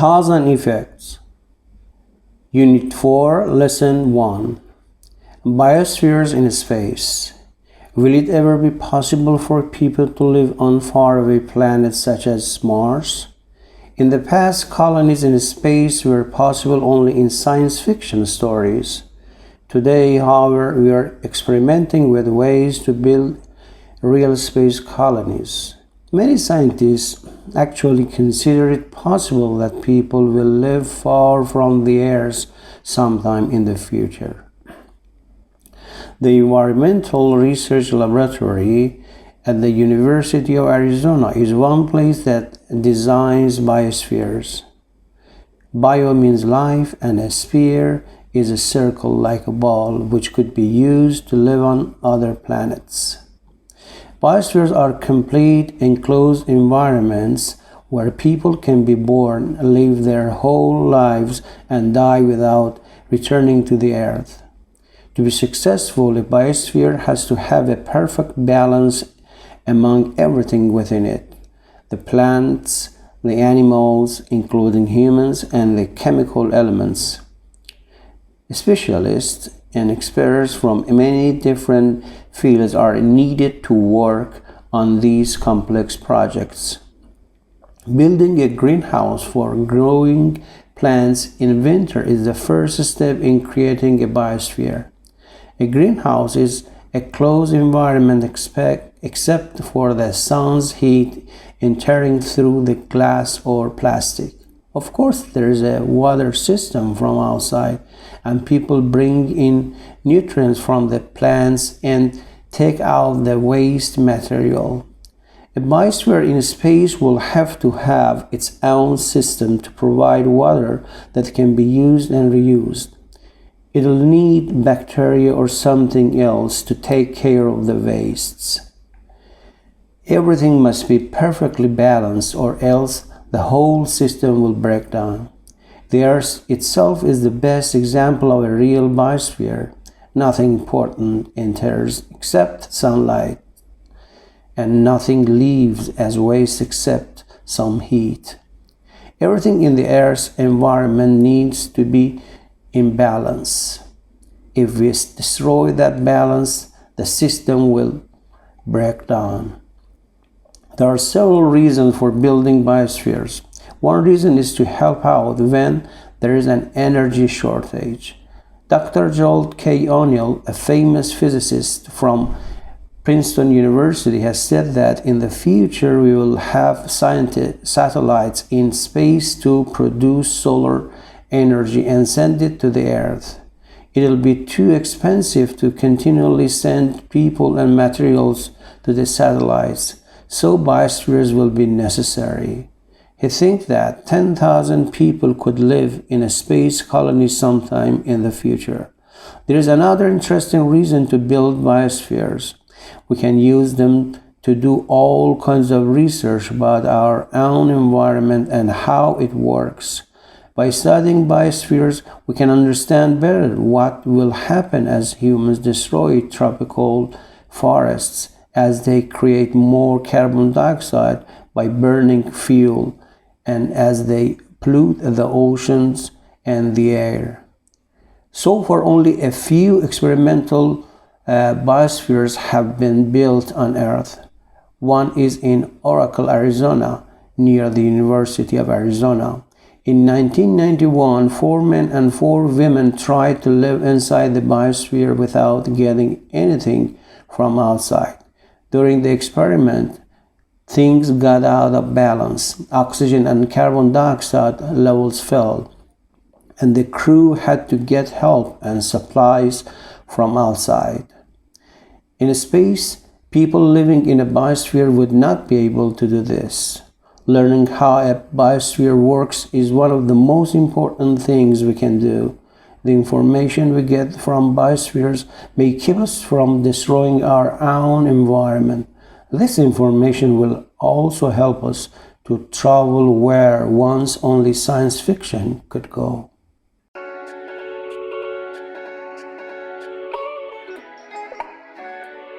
Cause and Effects. Unit 4, Lesson 1. Biospheres in Space. Will it ever be possible for people to live on faraway planets such as Mars? In the past, colonies in space were possible only in science fiction stories. Today, however, we are experimenting with ways to build real space colonies. Many scientists actually consider it possible that people will live far from the Earth sometime in the future. The Environmental Research Laboratory at the University of Arizona is one place that designs biospheres. Bio means life, and a sphere is a circle like a ball which could be used to live on other planets. Biospheres are complete, enclosed environments where people can be born, live their whole lives, and die without returning to the Earth. To be successful, a biosphere has to have a perfect balance among everything within it: the plants, the animals, including humans, and the chemical elements. Specialists and experts from many different fields are needed to work on these complex projects. Building a greenhouse for growing plants in winter is the first step in creating a biosphere. A greenhouse is a closed environment except for the sun's heat entering through the glass or plastic. Of course, there is a water system from outside, and people bring in nutrients from the plants and take out the waste material. A biosphere in space will have to have its own system to provide water that can be used and reused. It'll need bacteria or something else to take care of the wastes. Everything must be perfectly balanced, or else the whole system will break down. The Earth itself is the best example of a real biosphere. Nothing important enters except sunlight, and nothing leaves as waste except some heat. Everything in the Earth's environment needs to be in balance. If we destroy that balance, the system will break down. There are several reasons for building biospheres. One reason is to help out when there is an energy shortage. Dr. Joel K. O'Neill, a famous physicist from Princeton University, has said that in the future we will have satellites in space to produce solar energy and send it to the Earth. It will be too expensive to continually send people and materials to the satellites, so biospheres will be necessary. He thinks that 10,000 people could live in a space colony sometime in the future. There is another interesting reason to build biospheres. We can use them to do all kinds of research about our own environment and how it works. By studying biospheres, we can understand better what will happen as humans destroy tropical forests, as they create more carbon dioxide by burning fuel, and as they pollute the oceans and the air. So far, only a few experimental biospheres have been built on Earth. One is in Oracle, Arizona, near the University of Arizona. In 1991, 4 men and 4 women tried to live inside the biosphere without getting anything from outside. During the experiment, things got out of balance. Oxygen and carbon dioxide levels fell, and the crew had to get help and supplies from outside. In space, people living in a biosphere would not be able to do this. Learning how a biosphere works is one of the most important things we can do. The information we get from biospheres may keep us from destroying our own environment. This information will also help us to travel where once only science fiction could go.